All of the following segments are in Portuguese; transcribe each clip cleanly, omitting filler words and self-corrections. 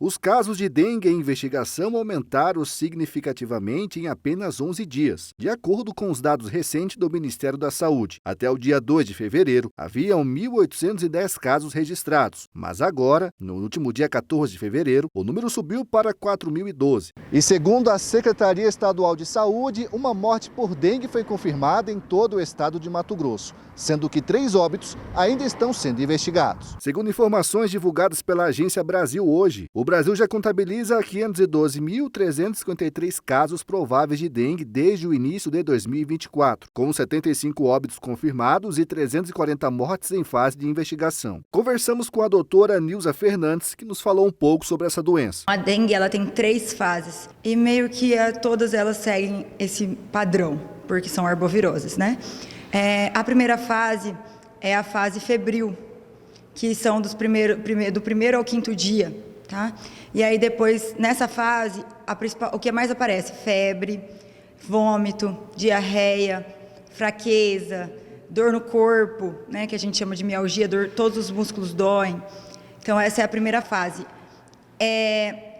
Os casos de dengue em investigação aumentaram significativamente em apenas 11 dias, de acordo com os dados recentes do Ministério da Saúde. Até o dia 2 de fevereiro, haviam 1.810 casos registrados, mas agora, no último dia 14 de fevereiro, o número subiu para 4.012. E segundo a Secretaria Estadual de Saúde, uma morte por dengue foi confirmada em todo o estado de Mato Grosso, sendo que 3 óbitos ainda estão sendo investigados. Segundo informações divulgadas pela Agência Brasil Hoje, o Brasil já contabiliza 512.353 casos prováveis de dengue desde o início de 2024, com 75 óbitos confirmados e 340 mortes em fase de investigação. Conversamos com a doutora Nilza Fernandes, que nos falou um pouco sobre essa doença. A dengue ela tem 3 fases e meio que todas elas seguem esse padrão, porque são arboviroses, né? A primeira fase é a fase febril, que são do primeiro ao 5º dia. Tá? E aí depois, nessa fase, o que mais aparece? Febre, vômito, diarreia, fraqueza, dor no corpo, né, que a gente chama de mialgia, todos os músculos doem. Então essa é a primeira fase.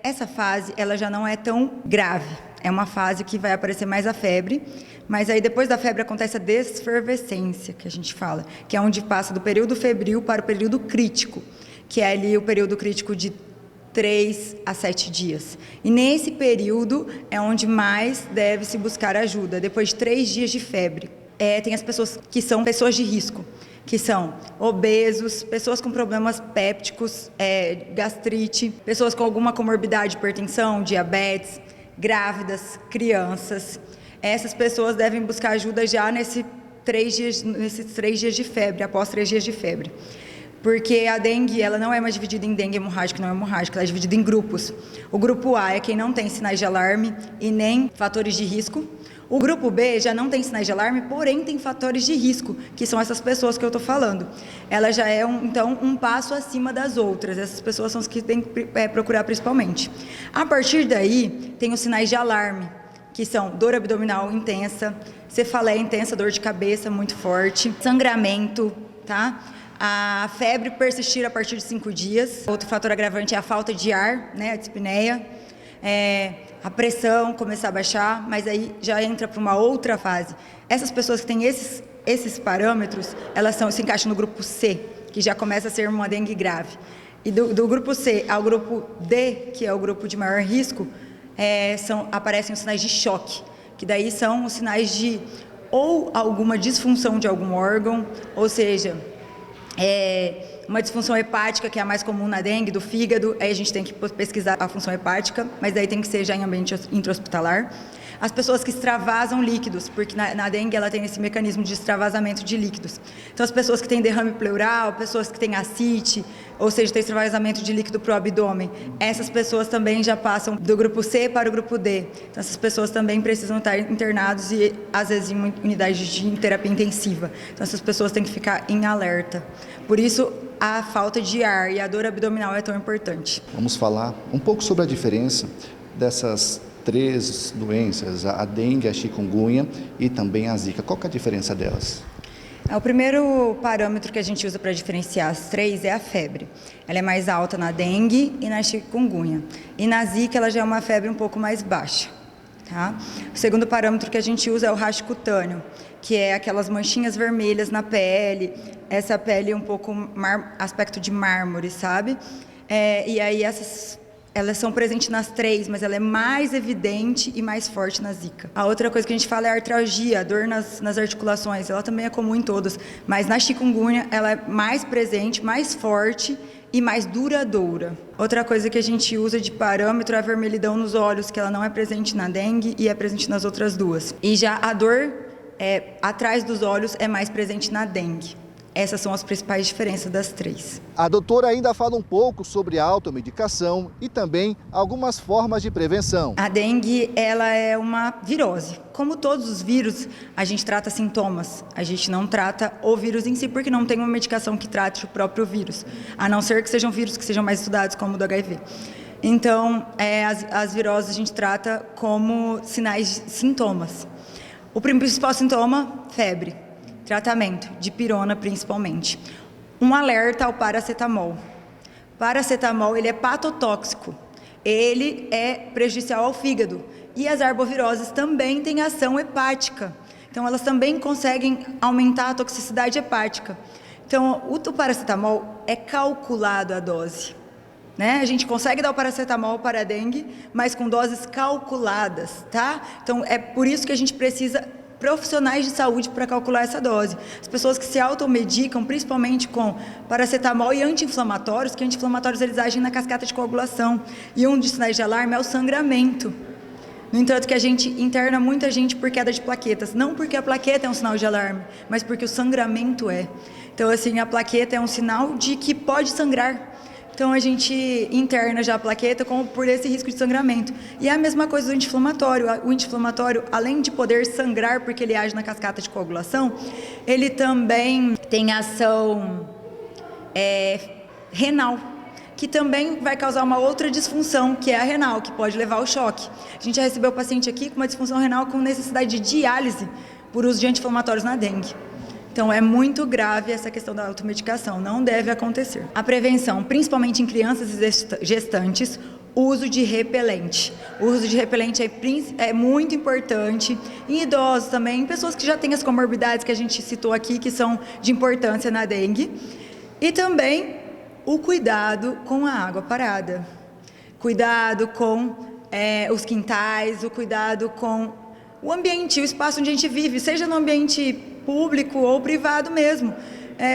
Essa fase ela já não é tão grave, é uma fase que vai aparecer mais a febre, mas aí depois da febre acontece a desfervescência, que a gente fala, que é onde passa do período febril para o período crítico, que é ali o período crítico de 3 a 7 dias. E nesse período é onde mais deve se buscar ajuda, depois de 3 dias de febre. Tem as pessoas que são pessoas de risco, que são obesos, pessoas com problemas pépticos, gastrite, pessoas com alguma comorbidade, hipertensão, diabetes, grávidas, crianças. Essas pessoas devem buscar ajuda já nesses 3 dias de febre, após 3 dias de febre. Porque a dengue, ela não é mais dividida em dengue hemorrágica e não hemorrágica, ela é dividida em grupos. O grupo A é quem não tem sinais de alarme e nem fatores de risco. O grupo B já não tem sinais de alarme, porém tem fatores de risco, que são essas pessoas que eu estou falando. Ela já é, então, um passo acima das outras. Essas pessoas são as que tem que procurar principalmente. A partir daí, tem os sinais de alarme, que são dor abdominal intensa, cefaleia intensa, dor de cabeça muito forte, sangramento, tá? A febre persistir a partir de 5 dias. Outro fator agravante é a falta de ar, né, a dispneia. A pressão começar a baixar, mas aí já entra para uma outra fase. Essas pessoas que têm esses parâmetros, elas se encaixam no grupo C, que já começa a ser uma dengue grave. E do grupo C ao grupo D, que é o grupo de maior risco, aparecem os sinais de choque, que daí são os sinais de ou alguma disfunção de algum órgão, ou seja, uma disfunção hepática, que é a mais comum na dengue, do fígado. Aí a gente tem que pesquisar a função hepática, mas daí tem que ser já em ambiente intra-hospitalar. As pessoas que extravasam líquidos, porque na dengue ela tem esse mecanismo de extravasamento de líquidos. Então, as pessoas que têm derrame pleural, pessoas que têm ascite, ou seja, tem extravasamento de líquido para o abdômen, essas pessoas também já passam do grupo C para o grupo D. Então, essas pessoas também precisam estar internados e, às vezes, em unidades de terapia intensiva. Então, essas pessoas têm que ficar em alerta. Por isso, a falta de ar e a dor abdominal é tão importante. Vamos falar um pouco sobre a diferença dessas 3 doenças, a dengue, a chikungunya e também a zika. Qual que é a diferença delas? O primeiro parâmetro que a gente usa para diferenciar as 3 é a febre. Ela é mais alta na dengue e na chikungunya. E na zika ela já é uma febre um pouco mais baixa. Tá? O segundo parâmetro que a gente usa é o racho cutâneo, que é aquelas manchinhas vermelhas na pele, essa pele um pouco aspecto de mármore, sabe? E aí elas são presentes nas 3, mas ela é mais evidente e mais forte na zika. A outra coisa que a gente fala é a artralgia, a dor nas articulações. Ela também é comum em todas, mas na chikungunya ela é mais presente, mais forte e mais duradoura. Outra coisa que a gente usa de parâmetro é a vermelhidão nos olhos, que ela não é presente na dengue e é presente nas outras 2. E já a dor atrás dos olhos é mais presente na dengue. Essas são as principais diferenças das 3. A doutora ainda fala um pouco sobre a automedicação e também algumas formas de prevenção. A dengue, ela é uma virose. Como todos os vírus, a gente trata sintomas. A gente não trata o vírus em si, porque não tem uma medicação que trate o próprio vírus. A não ser que sejam vírus que sejam mais estudados, como o do HIV. Então, as viroses a gente trata como sintomas. O principal sintoma, febre. Tratamento, dipirona principalmente. Um alerta ao paracetamol. Paracetamol, ele é patotóxico. ele é prejudicial ao fígado. E as arboviroses também têm ação hepática. Então, elas também conseguem aumentar a toxicidade hepática. Então, o paracetamol é calculado a dose, né? A gente consegue dar o paracetamol para a dengue, mas com doses calculadas, tá? Então, é por isso que a gente precisa profissionais de saúde para calcular essa dose. As pessoas que se automedicam, principalmente com paracetamol e anti-inflamatórios, que anti-inflamatórios eles agem na cascata de coagulação. E um dos sinais de alarme é o sangramento. No entanto, que a gente interna muita gente por queda de plaquetas. Não porque a plaqueta é um sinal de alarme, mas porque o sangramento é. Então, assim, a plaqueta é um sinal de que pode sangrar. Então, a gente interna já a plaqueta por esse risco de sangramento. E é a mesma coisa do anti-inflamatório. O anti-inflamatório, além de poder sangrar, porque ele age na cascata de coagulação, ele também tem ação renal, que também vai causar uma outra disfunção, que é a renal, que pode levar ao choque. A gente já recebeu o paciente aqui com uma disfunção renal com necessidade de diálise por uso de anti-inflamatórios na dengue. Então, é muito grave essa questão da automedicação, não deve acontecer. A prevenção, principalmente em crianças e gestantes, o uso de repelente. O uso de repelente é muito importante em idosos também, em pessoas que já têm as comorbidades que a gente citou aqui, que são de importância na dengue. E também o cuidado com a água parada, cuidado com os quintais, o cuidado com o ambiente, o espaço onde a gente vive, seja no ambiente público ou privado mesmo.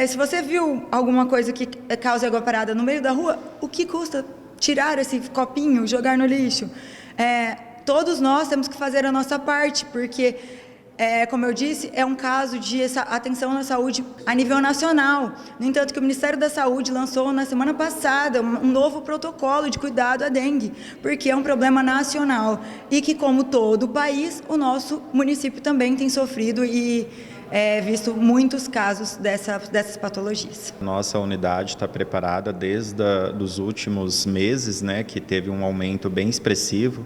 Se você viu alguma coisa que cause água parada no meio da rua, o que custa tirar esse copinho, jogar no lixo? Todos nós temos que fazer a nossa parte, porque como eu disse, é um caso de atenção na saúde a nível nacional. No entanto, que o Ministério da Saúde lançou na semana passada um novo protocolo de cuidado à dengue, porque é um problema nacional e que, como todo o país, o nosso município também tem sofrido e visto muitos casos dessas patologias. Nossa unidade está preparada desde os últimos meses, né, que teve um aumento bem expressivo.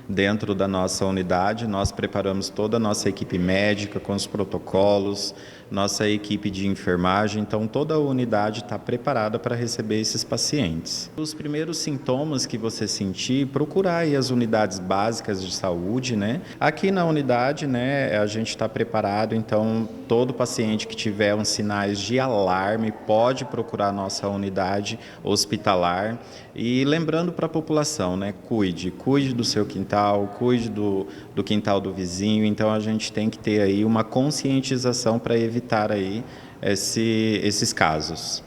Dentro da nossa unidade, nós preparamos toda a nossa equipe médica com os protocolos, nossa equipe de enfermagem, então toda a unidade está preparada para receber esses pacientes. Os primeiros sintomas que você sentir, procurar aí as unidades básicas de saúde, né? Aqui na unidade, né, a gente está preparado, então todo paciente que tiver uns sinais de alarme pode procurar a nossa unidade hospitalar. E lembrando para a população, né, cuide do seu quintal, cuide do quintal do vizinho, então a gente tem que ter aí uma conscientização para evitar aí esses casos.